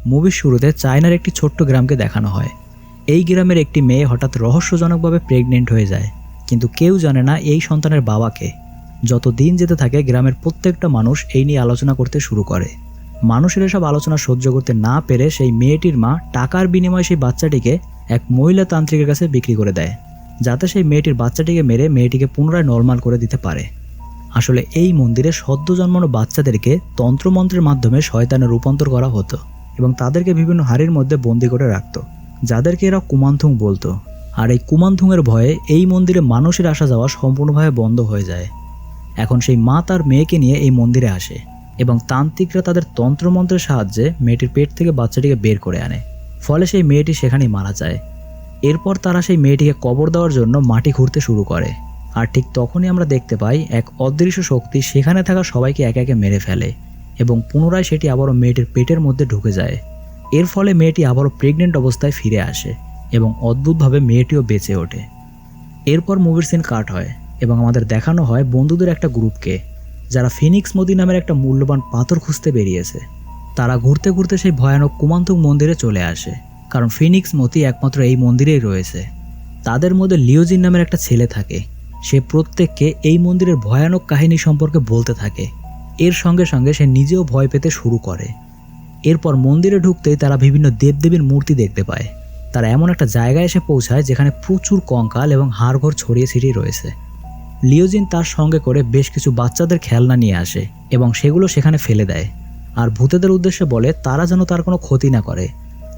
মুভির শুরুতে চায়নার একটি ছোট্ট গ্রামকে দেখানো হয়। এই গ্রামের একটি মেয়ে হঠাৎ রহস্যজনকভাবে প্রেগনেন্ট হয়ে যায়, কিন্তু কেউ জানে না এই সন্তানের বাবাকে। যত দিন যেতে থাকে গ্রামের প্রত্যেকটা মানুষ এই নিয়ে আলোচনা করতে শুরু করে। মানুষের এসব আলোচনা সহ্য করতে না পেরে সেই মেয়েটির মা টাকার বিনিময়ে সেই বাচ্চাটিকে এক মহিলা তান্ত্রিকের কাছে বিক্রি করে দেয়, যাতে সেই মেয়েটির বাচ্চাটিকে মেরে মেয়েটিকে পুনরায় নর্মাল করে দিতে পারে। আসলে এই মন্দিরে সদ্য জন্মানো বাচ্চাদেরকে তন্ত্রমন্ত্রের মাধ্যমে শয়তানে রূপান্তর করা হতো এবং তাদেরকে বিভিন্ন হাড়ির মধ্যে বন্দি করে রাখত, যাদেরকে এরা কুমানথুং বলতো। আর এই কুমানথুংয়ের ভয়ে এই মন্দিরে মানুষের আসা যাওয়া সম্পূর্ণভাবে বন্ধ হয়ে যায়। এখন সেই মা তার মেয়েকে নিয়ে এই মন্দিরে আসে এবং তান্ত্রিকরা তাদের তন্ত্রমন্ত্রের সাহায্যে মেয়েটির পেট থেকে বাচ্চাটিকে বের করে আনে। ফলে সেই মেয়েটি সেখানেই মারা যায়। এরপর তারা সেই মেয়েটিকে কবর দেওয়ার জন্য মাটি খুঁড়তে শুরু করে। আর ঠিক তখনই আমরা দেখতে পাই এক অদৃশ্য শক্তি সেখানে থাকা সবাইকে একে একে মেরে ফেলে এবং পুনরায় সেটি আবারও মেয়েটির পেটের মধ্যে ঢুকে যায়। এর ফলে মেয়েটি আবারও প্রেগনেন্ট অবস্থায় ফিরে আসে এবং অদ্ভুতভাবে মেয়েটিও বেঁচে ওঠে। এরপর মুভির সিন কাট হয় এবং আমাদের দেখানো হয় বন্ধুদের একটা গ্রুপকে, যারা ফিনিক্স মতি নামের একটা মূল্যবান পাথর খুঁজতে বেরিয়েছে। তারা ঘুরতে ঘুরতে সেই ভয়ানক কুমানথুং মন্দিরে চলে আসে, কারণ ফিনিক্স মতি একমাত্র এই মন্দিরেই রয়েছে। তাদের মধ্যে লিওজিন নামের একটা ছেলে থাকে। সে প্রত্যেককে এই মন্দিরের ভয়ানক কাহিনী সম্পর্কে বলতে থাকে। এর সঙ্গে সঙ্গে সে নিজেও ভয় পেতে শুরু করে। এরপর মন্দিরে ঢুকতেই তারা বিভিন্ন দেবদেবীর মূর্তি দেখতে পায়। তারা এমন একটা জায়গায় এসে পৌঁছায় যেখানে প্রচুর কঙ্কাল এবং হাড়গোড় ছড়িয়ে ছিটিয়ে রয়েছে। লিওজিন তার সঙ্গে করে বেশ কিছু বাচ্চাদের খেলনা নিয়ে আসে এবং সেগুলো সেখানে ফেলে দেয়, আর ভূতেদের উদ্দেশ্যে বলে তারা যেন তার কোনো ক্ষতি না করে।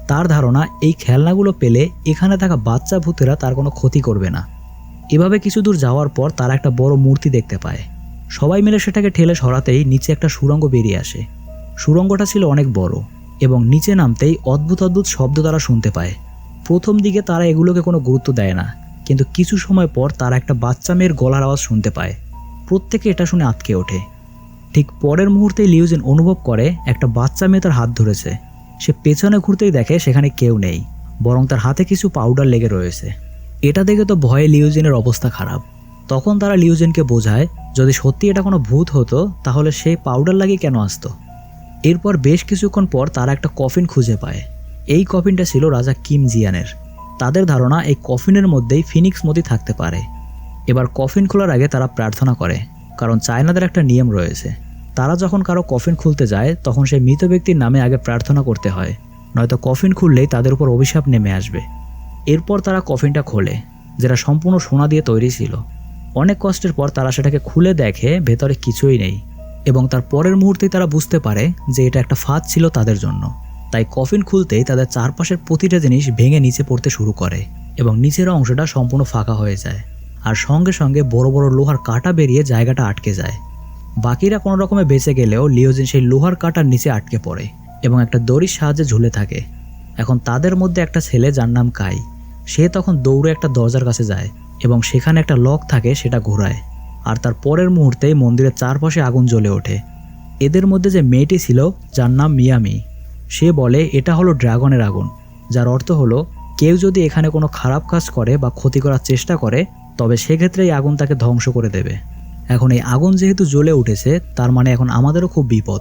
তার ধারণা এই খেলনাগুলো পেলে এখানে থাকা বাচ্চা ভূতেরা তার কোনো ক্ষতি করবে না। এভাবে কিছু দূর যাওয়ার পর তারা একটা বড় মূর্তি দেখতে পায়। সবাই মিলে সেটাকে ঠেলে সরাতেই নিচে একটা সুড়ঙ্গ বেরিয়ে আসে। সুড়ঙ্গটা ছিল অনেক বড় এবং নিচে নামতেই অদ্ভুত অদ্ভুত শব্দ তারা শুনতে পায়। প্রথম দিকে তারা এগুলোকে কোনো গুরুত্ব দেয় না, কিন্তু কিছু সময় পর তারা একটা বাচ্চা মেয়ের গলার আওয়াজ শুনতে পায়। প্রত্যেকে এটা শুনে আঁতকে ওঠে। ঠিক পরের মুহূর্তেই লিওজিন অনুভব করে একটা বাচ্চা মেয়ে তার হাত ধরেছে। সে পেছনে ঘুরতেই দেখে সেখানে কেউ নেই, বরং তার হাতে কিছু পাউডার লেগে রয়েছে। এটা দেখে তো ভয়ে লিওজিনের অবস্থা খারাপ। তখন তারা লিওজিনকে বোঝায় যদি সত্যি এটা কোনো ভূত হতো তাহলে সে পাউডার লাগিয়ে কেন আসতো। এরপর বেশ কিছুক্ষণ পর তারা একটা কফিন খুঁজে পায়। এই কফিনটা ছিল রাজা কিম জিয়ানের। তাদের ধারণা এই কফিনের মধ্যেই ফিনিক্স মতি থাকতে পারে। এবার কফিন খোলার আগে তারা প্রার্থনা করে, কারণ চায়নাদের একটা নিয়ম রয়েছে, তারা যখন কারো কফিন খুলতে যায় তখন সেই মৃত ব্যক্তির নামে আগে প্রার্থনা করতে হয়, নয়তো কফিন খুললেই তাদের উপর অভিশাপ নেমে আসবে। এরপর তারা কফিনটা খোলে, যেটা সম্পূর্ণ সোনা দিয়ে তৈরি ছিল। অনেক কষ্টের পর তারা সেটাকে খুলে দেখে ভেতরে কিছুই নেই এবং তার পরের মুহূর্তেই তারা বুঝতে পারে যে এটা একটা ফাঁদ ছিল তাদের জন্য। তাই কফিন খুলতেই তাদের চারপাশের প্রতিটা জিনিস ভেঙে নিচে পড়তে শুরু করে এবং নিচের অংশটা সম্পূর্ণ ফাঁকা হয়ে যায়, আর সঙ্গে সঙ্গে বড় বড় লোহার কাঁটা বেরিয়ে জায়গাটা আটকে যায়। বাকিরা কোনো রকমে বেঁচে গেলেও লিওজিন সেই লোহার কাঁটার নিচে আটকে পড়ে এবং একটা দড়ির সাহায্যে ঝুলে থাকে। এখন তাদের মধ্যে একটা ছেলে যার নাম কাই, সে তখন দৌড়ে একটা দরজার কাছে যায় এবং সেখানে একটা লক থাকে, সেটা ঘোরায়। আর তার পরের মুহূর্তেই মন্দিরের চারপাশে আগুন জ্বলে ওঠে। এদের মধ্যে যে মেয়েটি ছিল যার নাম মিয়ামি, সে বলে এটা হলো ড্রাগনের আগুন, যার অর্থ হলো কেউ যদি এখানে কোনো খারাপ কাজ করে বা ক্ষতি করার চেষ্টা করে তবে সেক্ষেত্রে এই আগুন তাকে ধ্বংস করে দেবে। এখন এই আগুন যেহেতু জ্বলে উঠেছে তার মানে এখন আমাদেরও খুব বিপদ।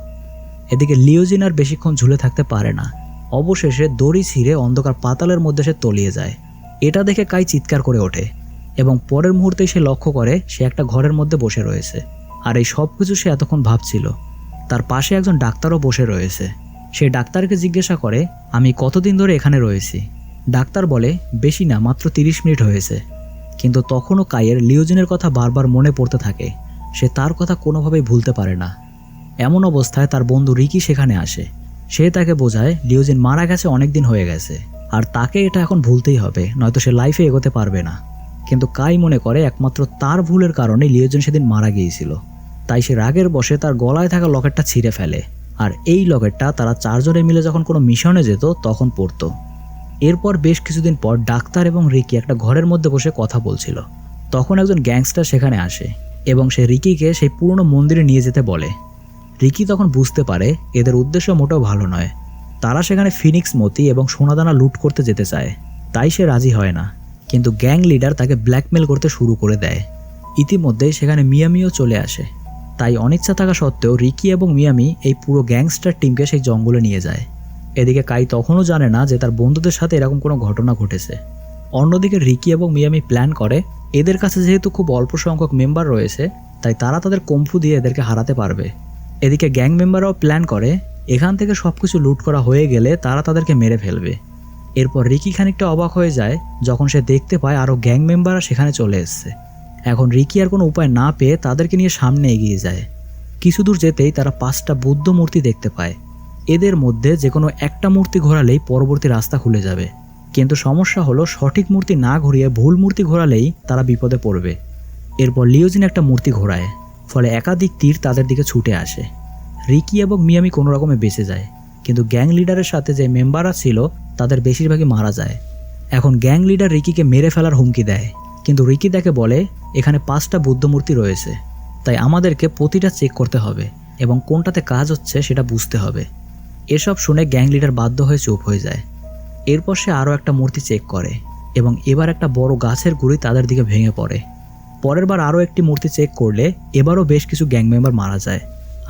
এদিকে লিওজিন আর বেশিক্ষণ ঝুলে থাকতে পারে না। অবশেষে দড়ি ছিঁড়ে অন্ধকার পাতালের মধ্যে সে তলিয়ে যায়। এটা দেখে কাই চিৎকার করে ওঠে এবং পরের মুহূর্তেই সে লক্ষ্য করে সে একটা ঘরের মধ্যে বসে রয়েছে। আর এই সব কিছু সে এতক্ষণ ভাবছিল। তার পাশে একজন ডাক্তারও বসে রয়েছে। সে ডাক্তারকে জিজ্ঞাসা করে, আমি কতদিন ধরে এখানে রয়েছি? ডাক্তার বলে, বেশি না, মাত্র 30 মিনিট হয়েছে। কিন্তু তখনও কাইয়ের লিওজিনের কথা বারবার মনে পড়তে থাকে। সে তার কথা কোনোভাবেই ভুলতে পারে না। এমন অবস্থায় তার বন্ধু রিকি সেখানে আসে। সে তাকে বোঝায় লিওজিন মারা গেছে, অনেক দিন হয়ে গেছে, আর তাকে এটা এখন ভুলতেই হবে, নয়তো সে লাইফে এগোতে পারবে না। কিন্তু কাই মনে করে একমাত্র তার ভুলের কারণে লিওজিন সেদিন মারা গিয়েছিল। তাই সে রাগের বশে তার গলায় থাকা লকেটটা ছিঁড়ে ফেলে, আর এই লকেটটা তারা চারজনে মিলে যখন কোনো মিশনে যেত তখন পড়তো। এরপর বেশ কিছুদিন পর ডাক্তার এবং রিকি একটা ঘরের মধ্যে বসে কথা বলছিল। তখন একজন গ্যাংস্টার সেখানে আসে এবং সে রিকিকে সেই পুরনো মন্দিরে নিয়ে যেতে বলে। রিকি তখন বুঝতে পারে এদের উদ্দেশ্য মোটেও ভালো নয়। তারা সেখানে ফিনিক্স মতি এবং সোনাদানা লুট করতে যেতে চায়, তাই সে রাজি হয় না। কিন্তু গ্যাং লিডার তাকে ব্ল্যাকমেল করতে শুরু করে দেয়। ইতিমধ্যেই সেখানে মিয়ামিও চলে আসে। তাই অনিচ্ছা থাকা সত্ত্বেও রিকি এবং মিয়ামি এই পুরো গ্যাংস্টার টিমকে সেই জঙ্গলে নিয়ে যায়। এদিকে কাই তখনও জানে না যে তার বন্ধুদের সাথে এরকম কোনো ঘটনা ঘটেছে। অন্যদিকে রিকি এবং মিয়ামি প্ল্যান করে এদের কাছে যেহেতু খুব অল্প সংখ্যক মেম্বার রয়েছে, তাই তারা তাদের কম্ফু দিয়ে এদেরকে হারাতে পারবে। এদিকে গ্যাং মেম্বাররাও প্ল্যান করে এখান থেকে সবকিছু লুট করা হয়ে গেলে তারা তাদেরকে মেরে ফেলবে। এরপর রিকি খানিকটা অবাক হয়ে যায় যখন সে দেখতে পায় আরও গ্যাং মেম্বাররা সেখানে চলে এসছে। এখন রিকি আর কোনো উপায় না পেয়ে তাদেরকে নিয়ে সামনে এগিয়ে যায়। কিছু দূর যেতেই তারা 5টা বুদ্ধ মূর্তি দেখতে পায়। এদের মধ্যে যে কোনো একটা মূর্তি ঘোরালেই পরবর্তী রাস্তা খুলে যাবে, কিন্তু সমস্যা হলো সঠিক মূর্তি না ঘুরিয়ে ভুল মূর্তি ঘোরালেই তারা বিপদে পড়বে। এরপর লিওজিন একটা মূর্তি ঘোরায়, ফলে একাধিক তীর তাদের দিকে ছুটে আসে। রিকি এবং মিয়ামি কোনো রকমে বেঁচে যায়, কিন্তু গ্যাং লিডারের সাথে যে মেম্বাররা ছিল তাদের বেশিরভাগই মারা যায়। এখন গ্যাং লিডার রিকিকে মেরে ফেলার হুমকি দেয়, কিন্তু রিকি তাকে বলে এখানে 5টা বুদ্ধ মূর্তি রয়েছে, তাই আমাদেরকে প্রতিটা চেক করতে হবে এবং কোনটাতে কাজ হচ্ছে সেটা বুঝতে হবে। এসব শুনে গ্যাং লিডার বাধ্য হয়ে চুপ হয়ে যায়। এরপর সে আরও একটা মূর্তি চেক করে এবং এবার একটা বড় গাছের গুঁড়ি তাদের দিকে ভেঙে পড়ে। পরের বার আরও একটি মূর্তি চেক করলে এবারও বেশ কিছু গ্যাং মেম্বার মারা যায়।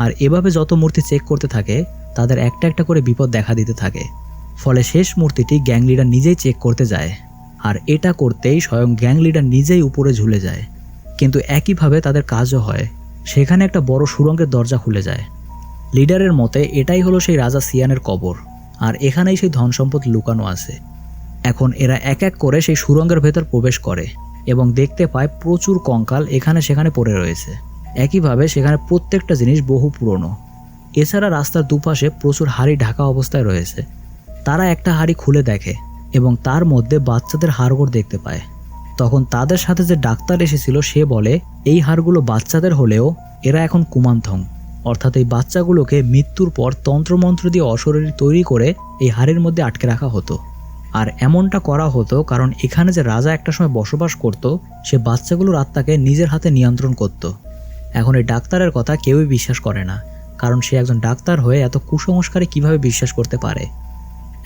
আর এভাবে যত মূর্তি চেক করতে থাকে তাদের একটা একটা করে বিপদ দেখা দিতে থাকে। ফলে শেষ মূর্তিটি গ্যাং লিডার নিজেই চেক করতে যায়, আর এটা করতেই স্বয়ং গ্যাং লিডার নিজেই উপরে ঝুলে যায়। কিন্তু একইভাবে তাদের কাজও হয়, সেখানে একটা বড় সুড়ঙ্গের দরজা খুলে যায়। লিডারের মতে এটাই হলো সেই রাজা সিয়ানের কবর, আর এখানেই সেই ধন সম্পদ লুকানো আছে। এখন এরা এক এক করে সেই সুড়ঙ্গের ভেতর প্রবেশ করে এবং দেখতে পায় প্রচুর কঙ্কাল এখানে সেখানে পড়ে রয়েছে। একইভাবে সেখানে প্রত্যেকটা জিনিস বহু পুরনো। এছাড়া রাস্তার দুপাশে প্রচুর হাড়ি ঢাকা অবস্থায় রয়েছে। তারা একটা হাড়ি খুলে দেখে এবং তার মধ্যে বাচ্চাদের হাড়গোড় দেখতে পায়। তখন তাদের সাথে যে ডাক্তার এসেছিল সে বলে এই হাড়গুলো বাচ্চাদের হলেও এরা এখন কুমান্থং, অর্থাৎ এই বাচ্চাগুলোকে মৃত্যুর পর তন্ত্রমন্ত্র দিয়ে অশরীরী তৈরি করে এই হাড়ের মধ্যে আটকে রাখা হতো। আর এমনটা করা হতো কারণ এখানে যে রাজা একটা সময় বসবাস করত সে বাচ্চাগুলোর আত্মাকে নিজের হাতে নিয়ন্ত্রণ করত। এখন এই ডাক্তারের কথা কেউই বিশ্বাস করে না, কারণ সে একজন ডাক্তার হয়ে এত কুসংস্কারে কিভাবে বিশ্বাস করতে পারে।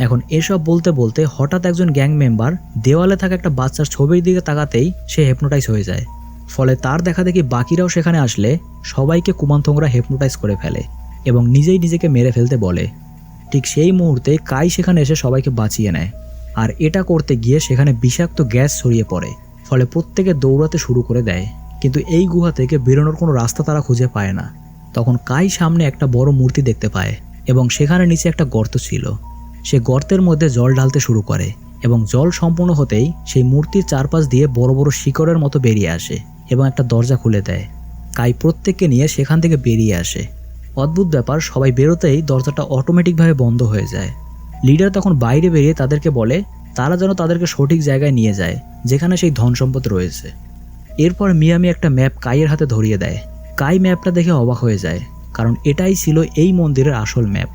এখন এসব বলতে বলতে হঠাৎ একজন গ্যাং মেম্বার দেওয়ালে থাকা একটা বাচ্চার ছবির দিকে তাকাতেই সে হেপনোটাইজ হয়ে যায়। ফলে তার দেখা দেখি বাকিরাও সেখানে আসলে সবাইকে কুমান্থংরা হেপনোটাইজ করে ফেলে এবং নিজেই নিজেকে মেরে ফেলতে বলে। ঠিক সেই মুহূর্তে কাই সেখানে এসে সবাইকে বাঁচিয়ে নেয়, আর এটা করতে গিয়ে সেখানে বিষাক্ত গ্যাস ছড়িয়ে পড়ে। ফলে প্রত্যেকে দৌড়াতে শুরু করে দেয়, কিন্তু এই গুহা থেকে বেরোনোর কোনো রাস্তা তারা খুঁজে পায় না। তখন কাই সামনে একটা বড় মূর্তি দেখতে পায় এবং সেখানে নিচে একটা গর্ত ছিল। সে গর্তের মধ্যে জল ঢালতে শুরু করে এবং জল সম্পূর্ণ হতেই সেই মূর্তির চারপাশ দিয়ে বড় বড় শিকড়ের মতো বেরিয়ে আসে এবং একটা দরজা খুলে দেয়। কাই প্রত্যেককে নিয়ে সেখান থেকে বেরিয়ে আসে। অদ্ভুত ব্যাপার, সবাই বেরোতেই দরজাটা অটোমেটিকভাবে বন্ধ হয়ে যায়। লিডার তখন বাইরে বেরিয়ে তাদেরকে বলে তারা যেন তাদেরকে সঠিক জায়গায় নিয়ে যায় যেখানে সেই ধন সম্পদ রয়েছে। এরপর মিয়ামি একটা ম্যাপ কাইয়ের হাতে ধরিয়ে দেয়। কাই ম্যাপটা দেখে অবাক হয়ে যায়, কারণ এটাই ছিল এই মন্দিরের আসল ম্যাপ।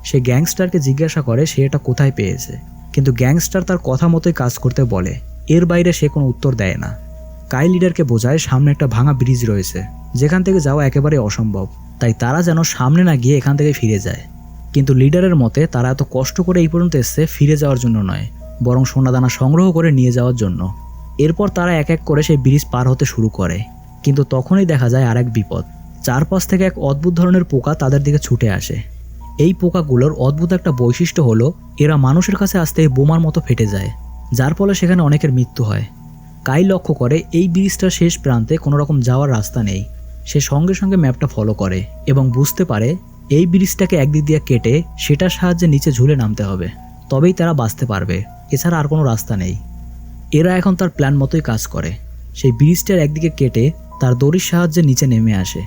সে গ্যাংস্টারকে জিজ্ঞাসা করে সে এটা কোথায় পেয়েছে, কিন্তু গ্যাংস্টার তার কথা মতোই কাজ করতে বলে। এর বাইরে সে কোনো উত্তর দেয় না। কাই লিডারকে বোঝায় সামনে একটা ভাঙা ব্রিজ রয়েছে যেখান থেকে যাওয়া একেবারে অসম্ভব, তাই তারা যেন সামনে না গিয়ে এখান থেকে ফিরে যায়। কিন্তু লিডারের মতে তারা এত কষ্ট করে এই পর্যন্ত এসছে ফিরে যাওয়ার জন্য নয়, বরং সোনাদানা সংগ্রহ করে নিয়ে যাওয়ার জন্য। এরপর তারা এক এক করে সেই ব্রিজ পার হতে শুরু করে, কিন্তু তখনই দেখা যায় আরেক বিপদ। চারপাশ থেকে এক অদ্ভুত ধরনের পোকা তাদের দিকে ছুটে আসে। এই পোকাগুলোর অদ্ভুত একটা বৈশিষ্ট্য হলো এরা মানুষের কাছে আসতেই বোমার মতো ফেটে যায়, যার ফলে সেখানে অনেকের মৃত্যু হয়। কাই লক্ষ্য করে এই ব্রিজটার শেষ প্রান্তে কোনো রকম যাওয়ার রাস্তা নেই। সে সঙ্গে সঙ্গে ম্যাপটা ফলো করে এবং বুঝতে পারে এই ব্রিজটাকে একদিক দিয়ে কেটে সেটার সাহায্যে নিচে ঝুলে নামতে হবে, তবেই তারা বাঁচতে পারবে। এছাড়া আর কোনো রাস্তা নেই। এরা এখন তার প্ল্যান মতোই কাজ করে। সেই ব্রিজটার একদিকে কেটে তার দড়ির সাহায্যে নিচে নেমে আসে।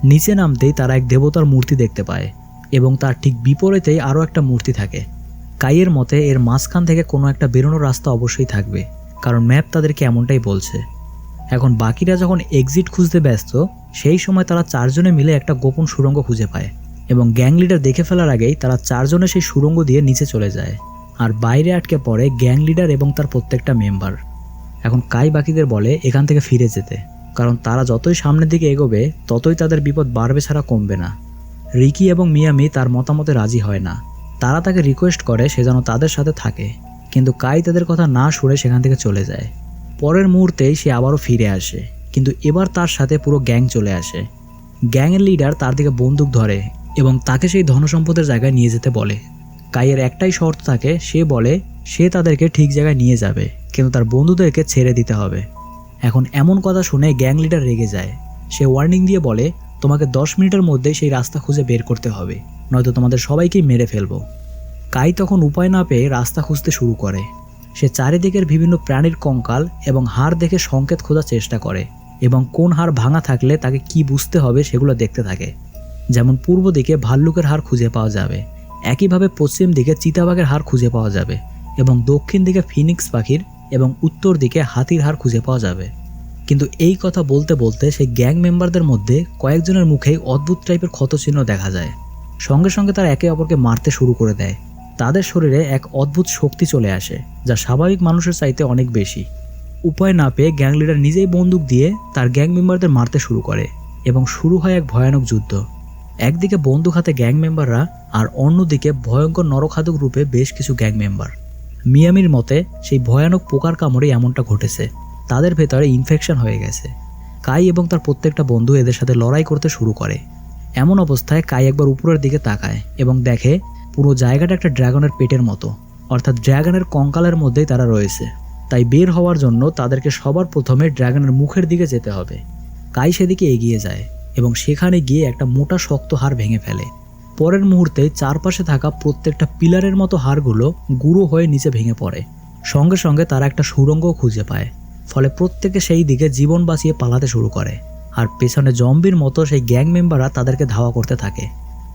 নিচে নামতেই তারা এক দেবতার মূর্তি দেখতে পায় এবং তার ঠিক বিপরীতেই আরও একটা মূর্তি থাকে। কাইয়ের মতে এর মাঝখান থেকে কোনো একটা বেরোনোর রাস্তা অবশ্যই থাকবে, কারণ ম্যাপ তাদেরকে এমনটাই বলছে। এখন বাকিরা যখন এক্সিট খুঁজতে ব্যস্ত, সেই সময় তারা চারজনে মিলে একটা গোপন সুড়ঙ্গ খুঁজে পায় এবং গ্যাং লিডার দেখে ফেলার আগেই তারা চারজনে সেই সুড়ঙ্গ দিয়ে নিচে চলে যায়, আর বাইরে আটকে পড়ে গ্যাং লিডার এবং তার প্রত্যেকটা মেম্বার। এখন কাই বাকিদের বলে এখান থেকে ফিরে যেতে, কারণ তারা যতই সামনের দিকে এগোবে ততই তাদের বিপদ বাড়বে ছাড়া কমবে না। রিকি এবং মিয়ামি তার মতামতে রাজি হয় না। তারা তাকে রিকোয়েস্ট করে সে যেন তাদের সাথে থাকে, কিন্তু কাই তাদের কথা না শুনে সেখান থেকে চলে যায়। পরের মুহূর্তেই সে আবারও ফিরে আসে, কিন্তু এবার তার সাথে পুরো গ্যাং চলে আসে। গ্যাংয়ের লিডার তার দিকে বন্দুক ধরে এবং তাকে সেই ধনসম্পদের জায়গায় নিয়ে যেতে বলে। কাইয়ের একটাই শর্ত থাকে, সে বলে সে তাদেরকে ঠিক জায়গায় নিয়ে যাবে, কিন্তু তার বন্ধুদেরকে ছেড়ে দিতে হবে। এখন এমন কথা শুনে গ্যাং লিডার রেগে যায়। সে ওয়ার্নিং দিয়ে বলে, তোমাকে 10 মিনিটের মধ্যে সেই রাস্তা খুঁজে বের করতে হবে, নয়তো তোমাদের সবাইকেই মেরে ফেলবো। কাই তখন উপায় না পেয়ে রাস্তা খুঁজতে শুরু করে। সে চারিদিকের বিভিন্ন প্রাণীর কঙ্কাল এবং হাড় দেখে সংকেত খোঁজার চেষ্টা করে এবং কোন হাড় ভাঙা থাকলে তাকে কি বুঝতে হবে সেগুলো দেখতে থাকে। যেমন পূর্ব দিকে ভাল্লুকের হাড় খুঁজে পাওয়া যাবে, একইভাবে পশ্চিম দিকে চিতাবাঘের হাড় খুঁজে পাওয়া যাবে এবং দক্ষিণ দিকে ফিনিক্স পাখির এবং উত্তর দিকে হাতির হাড় খুঁজে পাওয়া যাবে। কিন্তু এই কথা বলতে বলতে সেই গ্যাং মেম্বারদের মধ্যে কয়েকজনের মুখেই অদ্ভুত টাইপের ক্ষতচিহ্ন দেখা যায়। সঙ্গে সঙ্গে তারা একে অপরকে মারতে শুরু করে দেয়। তাদের শরীরে এক অদ্ভুত শক্তি চলে আসে, যা স্বাভাবিক মানুষের চাইতে অনেক বেশি। উপায় না পেয়ে গ্যাং লিডার নিজেই বন্দুক দিয়ে তার গ্যাং মেম্বারদের মারতে শুরু করে এবং শুরু হয় এক ভয়ানক যুদ্ধ। একদিকে বন্দুক হাতে গ্যাং মেম্বাররা, আর অন্যদিকে ভয়ঙ্কর নরখাদক রূপে বেশ কিছু গ্যাং মেম্বার। মিয়ামির মতে সেই ভয়ানক পোকার কামড়ে এমনটা ঘটেছে, তাদের ভেতরে ইনফেকশন হয়ে গেছে। কাই এবং তার প্রত্যেকটা বন্ধু এদের সাথে লড়াই করতে শুরু করে। এমন অবস্থায় কাই একবার উপরের দিকে তাকায় এবং দেখে পুরো জায়গাটা একটা ড্রাগনের পেটের মতো, অর্থাৎ ড্রাগনের কঙ্কালের মধ্যেই তারা রয়েছে। তাই বের হওয়ার জন্য তাদেরকে সবার প্রথমে ড্রাগনের মুখের দিকে যেতে হবে। কাই সেদিকে এগিয়ে যায় এবং সেখানে গিয়ে একটা মোটা শক্ত হাড় ভেঙে ফেলে। পরের মুহূর্তে চারপাশে থাকা প্রত্যেকটা পিলারের মতো হাড়গুলো গুঁড়ো হয়ে নিচে ভেঙে পড়ে। সঙ্গে সঙ্গে তারা একটা সুড়ঙ্গও খুঁজে পায়। ফলে প্রত্যেকে সেই দিকে জীবন বাঁচিয়ে পালাতে শুরু করে, আর পেছনে জম্বির মতো সেই গ্যাং মেম্বাররা তাদেরকে ধাওয়া করতে থাকে।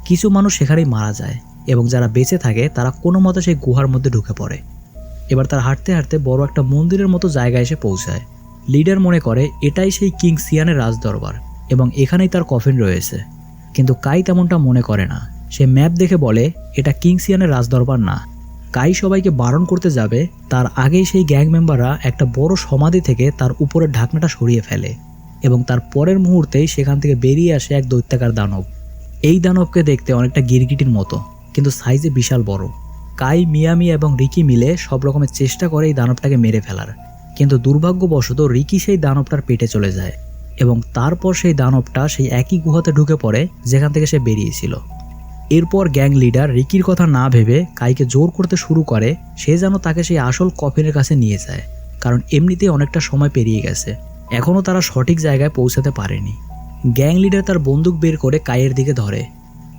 কিছু মানুষ সেখানেই মারা যায় এবং যারা বেঁচে থাকে তারা কোনো মতে সেই গুহার মধ্যে ঢুকে পড়ে। এবার তারা হাঁটতে হাঁটতে বড় একটা মন্দিরের মতো জায়গায় এসে পৌঁছায়। লিডার মনে করে এটাই সেই কিং সিয়ানের রাজদরবার এবং এখানেই তার কফিন রয়েছে। কিন্তু কাই তেমনটা মনে করে না। সে ম্যাপ দেখে বলে এটা কিং সিয়ানের রাজদরবার না। কাই সবাইকে বারণ করতে যাবে তার আগেই সেই গ্যাং মেম্বাররা একটা বড় সমাধি থেকে তার উপরের ঢাকনাটা সরিয়ে ফেলে এবং তার পরের মুহূর্তেই সেখান থেকে বেরিয়ে আসে এক দৈত্যাকার দানব। এই দানবকে দেখতে অনেকটা গিরগিটির মতো, কিন্তু সাইজে বিশাল বড়। কাই, মিয়ামি এবং রিকি মিলে সব রকমের চেষ্টা করে এই দানবটাকে মেরে ফেলার, কিন্তু দুর্ভাগ্যবশত রিকি সেই দানবটার পেটে চলে যায় এবং তারপর সেই দানবটা সেই একই গুহাতে ঢুকে পড়ে যেখান থেকে সে বেরিয়েছিল। এরপর গ্যাং লিডার রিকির কথা না ভেবে কাইকে জোর করতে শুরু করে সে যেন তাকে সেই আসল কফিনের কাছে নিয়ে যায়, কারণ এমনিতেই অনেকটা সময় পেরিয়ে গেছে, এখনও তারা সঠিক জায়গায় পৌঁছাতে পারেনি। গ্যাং লিডার তার বন্দুক বের করে কাইয়ের দিকে ধরে।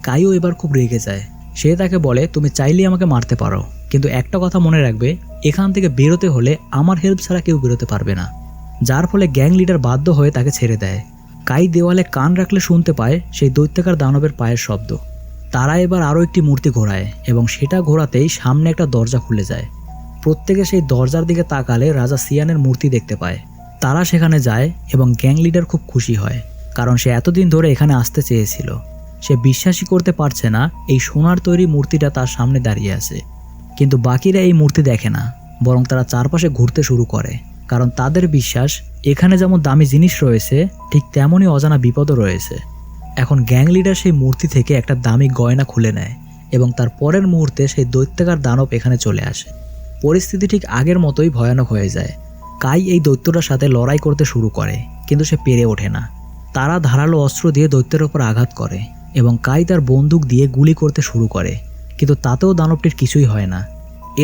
কাইও এবার খুব রেগে যায়। সে তাকে বলে, তুমি চাইলেই আমাকে মারতে পারো, কিন্তু একটা কথা মনে রাখবে, এখান থেকে বেরোতে হলে আমার হেল্প ছাড়া কেউ বেরোতে পারবে না। যার ফলে গ্যাং লিডার বাধ্য হয়ে তাকে ছেড়ে দেয়। কাই দেওয়ালে কান রাখলে শুনতে পায় সেই দৈত্যাকার দানবের পায়ের শব্দ। তারা এবার আরও একটি মূর্তি ঘোরায় এবং সেটা ঘোরাতেই সামনে একটা দরজা খুলে যায়। প্রত্যেকে সেই দরজার দিকে তাকালে রাজা সিয়ানের মূর্তি দেখতে পায়। তারা সেখানে যায় এবং গ্যাং লিডার খুব খুশি হয়, কারণ সে এতদিন ধরে এখানে আসতে চেয়েছিল। সে বিশ্বাসই করতে পারছে না এই সোনার তৈরি মূর্তিটা তার সামনে দাঁড়িয়ে আছে। কিন্তু বাকিরা এই মূর্তি দেখে না, বরং তারা চারপাশে ঘুরতে শুরু করে, কারণ তাদের বিশ্বাস এখানে যেমন দামি জিনিস রয়েছে ঠিক তেমনই অজানা বিপদও রয়েছে। এখন গ্যাং লিডার সেই মূর্তি থেকে একটা দামি গয়না খুলে নেয় এবং তার পরের মুহূর্তে সেই দৈত্যাকার দানব এখানে চলে আসে। পরিস্থিতি ঠিক আগের মতোই ভয়ানক হয়ে যায়। কাই এই দৈত্যটার সাথে লড়াই করতে শুরু করে, কিন্তু সে পেরে ওঠে না। তারা ধারালো অস্ত্র দিয়ে দৈত্যের ওপর আঘাত করে এবং কাই তার বন্দুক দিয়ে গুলি করতে শুরু করে, কিন্তু তাতেও দানবটির কিছুই হয় না।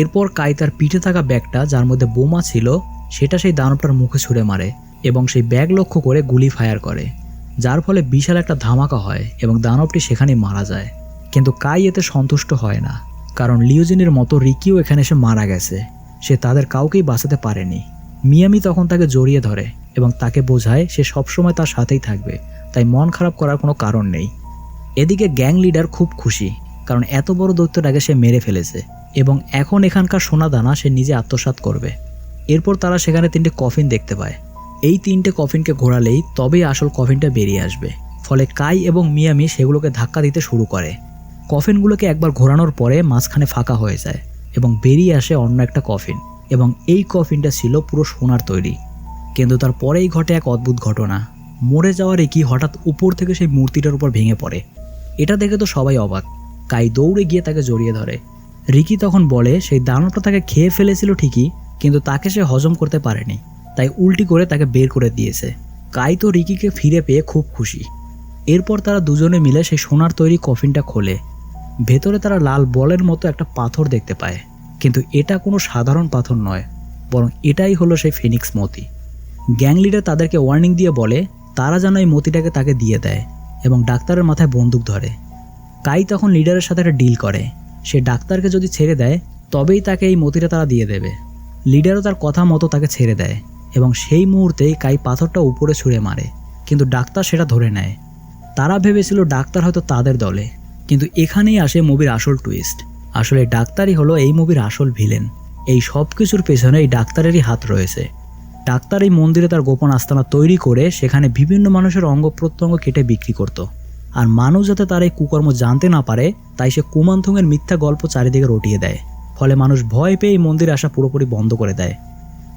এরপর কাই তার পিঠে থাকা ব্যাগটা, যার মধ্যে বোমা ছিল, সেটা সেই দানবটার মুখে ছুঁড়ে মারে এবং সেই ব্যাগ লক্ষ্য করে গুলি ফায়ার করে, যার ফলে বিশাল একটা ধামাকা হয় এবং দানবটি সেখানেই মারা যায়। কিন্তু কাই এতে সন্তুষ্ট হয় না, কারণ লিওজিনের মতো রিকিও এখানে এসে মারা গেছে। সে তাদের কাউকেই বাঁচাতে পারেনি। মিয়ামি তখন তাকে জড়িয়ে ধরে এবং তাকে বোঝায় সে সবসময় তার সাথেই থাকবে, তাই মন খারাপ করার কোনো কারণ নেই। এদিকে গ্যাং লিডার খুব খুশি, কারণ এত বড় দৈত্যটাকে সে মেরে ফেলেছে এবং এখন এখানকার সোনা দানা সে নিজে আত্মসাৎ করবে। এরপর তারা সেখানে 3টে কফিন দেখতে পায়। এই 3টে কফিনকে ঘোরালেই তবেই আসল কফিনটা বেরিয়ে আসবে। ফলে কাই এবং মিয়ামি সেগুলোকে ধাক্কা দিতে শুরু করে। কফিনগুলোকে একবার ঘোরানোর পরে মাঝখানে ফাঁকা হয়ে যায় এবং বেরিয়ে আসে অন্য একটা কফিন, এবং এই কফিনটা ছিল পুরো সোনার তৈরি। কিন্তু তার পরেই ঘটে এক অদ্ভুত ঘটনা। মরে যাওয়া রিকি হঠাৎ উপর থেকে সেই মূর্তিটার উপর ভেঙে পড়ে। এটা দেখে তো সবাই অবাক। কাই দৌড়ে গিয়ে তাকে জড়িয়ে ধরে। রিকি তখন বলে সেই দানবটা তাকে খেয়ে ফেলেছিল ঠিকই, কিন্তু তাকে সে হজম করতে পারেনি, তাই উল্টি করে তাকে বের করে দিয়েছে। কাই তো রিকিকে ফিরে পেয়ে খুব খুশি। এরপর তারা দুজনে মিলে সেই সোনার তৈরি কফিনটা খোলে। ভেতরে তারা লাল বলের মতো একটা পাথর দেখতে পায়, কিন্তু এটা কোনো সাধারণ পাথর নয়, বরং এটাই হলো সেই ফিনিক্স মতি। গ্যাং লিডার তাদেরকে ওয়ার্নিং দিয়ে বলে তারা যেন এই মতিটাকে তাকে দিয়ে দেয় এবং ডাক্তারের মাথায় বন্দুক ধরে। কাই তখন লিডারের সাথে একটা ডিল করে, সে ডাক্তারকে যদি ছেড়ে দেয় তবেই তাকে এই মতিটা তারা দিয়ে দেবে। লিডারও তার কথা মতো তাকে ছেড়ে দেয় এবং সেই মুহূর্তেই কাই পাথরটা উপরে ছুঁড়ে মারে, কিন্তু ডাক্তার সেটা ধরে নেয়। তারা ভেবেছিল ডাক্তার হয়তো তাদের দলে, কিন্তু এখানেই আসে মুভির আসল টুইস্ট। আসলে ডাক্তারই হলো এই মুভির আসল ভিলেন। এই সব কিছুর পেছনে এই ডাক্তারেরই হাত রয়েছে। ডাক্তার এই মন্দিরে তার গোপন আস্তানা তৈরি করে সেখানে বিভিন্ন মানুষের অঙ্গ প্রত্যঙ্গ কেটে বিক্রি করত, আর মানুষ যাতে তার এই কুকর্ম জানতে না পারে তাই সে কুমানথুংয়ের মিথ্যা গল্প চারিদিকে রটিয়ে দেয়। ফলে মানুষ ভয় পেয়ে এই মন্দিরে আসা পুরোপুরি বন্ধ করে দেয়।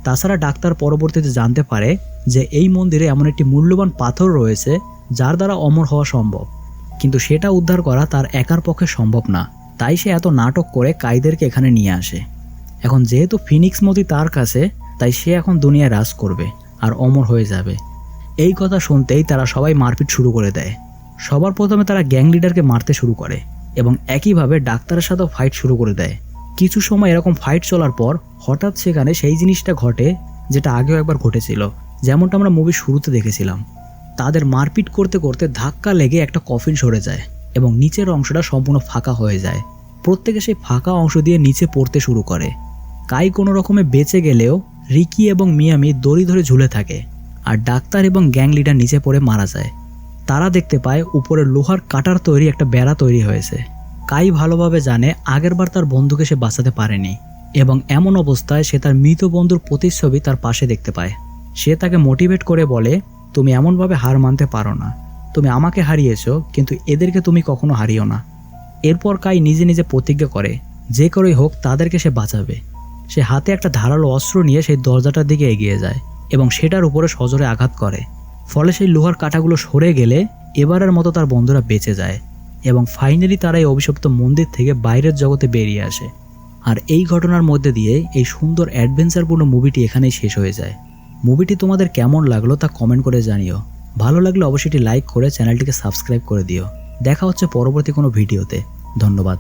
তাছাড়া ডাক্তার পরবর্তীতে জানতে পারে যে এই মন্দিরে এমন একটি মূল্যবান পাথর রয়েছে যার দ্বারা অমর হওয়া সম্ভব, কিন্তু সেটা উদ্ধার করা তার একার পক্ষে সম্ভব না। তাই সে এত নাটক করে কাইদেরকে এখানে নিয়ে আসে। এখন যেহেতু ফিনিক্স মতি তার কাছে, তাই সে এখন দুনিয়ায় রাজ করবে আর অমর হয়ে যাবে। এই কথা শুনতেই তারা সবাই মারপিট শুরু করে দেয়। সবার প্রথমে তারা গ্যাং লিডারকে মারতে শুরু করে এবং একইভাবে ডাক্তারের সাথেও ফাইট শুরু করে দেয়। কিছু সময় এরকম ফাইট চলার পর হঠাৎ সেখানে সেই জিনিসটা ঘটে যেটা আগেও একবার ঘটেছিল, যেমনটা আমরা মুভির শুরুতে দেখেছিলাম। তাদের মারপিট করতে করতে ধাক্কা লেগে একটা কফিন সরে যায় এবং নিচের অংশটা সম্পূর্ণ ফাঁকা হয়ে যায়। প্রত্যেকে সেই ফাঁকা অংশ দিয়ে নিচে পড়তে শুরু করে। কাই কোনো রকমে বেঁচে গেলেও রিকি এবং মিয়ামি দড়ি ধরে ঝুলে থাকে, আর ডাক্তার এবং গ্যাং লিডার নিচে পড়ে মারা যায়। তারা দেখতে পায় উপরে লোহার কাটার তৈরি একটা বেড়া তৈরি হয়েছে। কাই ভালোভাবে জানে আগেরবার তার বন্ধুকে সে বাঁচাতে পারেনি এবং এমন অবস্থায় সে তার মৃত বন্ধুর প্রতিচ্ছবি তার পাশে দেখতে পায়। সে তাকে মোটিভেট করে বলে, তুমি এমনভাবে হার মানতে পারো না, তুমি আমাকে হারিয়েছো কিন্তু এদেরকে তুমি কখনো হারিও না। এরপর কাই নিজে নিজে প্রতিজ্ঞা করে যে করেই হোক তাদেরকে সে বাঁচাবে। সে হাতে একটা ধারালো অস্ত্র নিয়ে সেই দরজাটার দিকে এগিয়ে যায় এবং সেটার উপরে সজোরে আঘাত করে। ফলে সেই লোহার কাঁটাগুলো সরে গেলে এবারের মতো তার বন্ধুরা বেঁচে যায় এবং ফাইনালি তারা এই অভিশপ্ত মন্দির থেকে বাইরের জগতে বেরিয়ে আসে। আর এই ঘটনার মধ্যে দিয়ে এই সুন্দর অ্যাডভেঞ্চারপূর্ণ মুভিটি এখানেই শেষ হয়ে যায়। মুভিটি তোমাদের কেমন লাগলো তা কমেন্ট করে জানিও। ভালো লাগলে অবশ্যই লাইক করে চ্যানেলটিকে সাবস্ক্রাইব করে দিও। দেখা হচ্ছে পরবর্তী কোনো ভিডিওতে। ধন্যবাদ।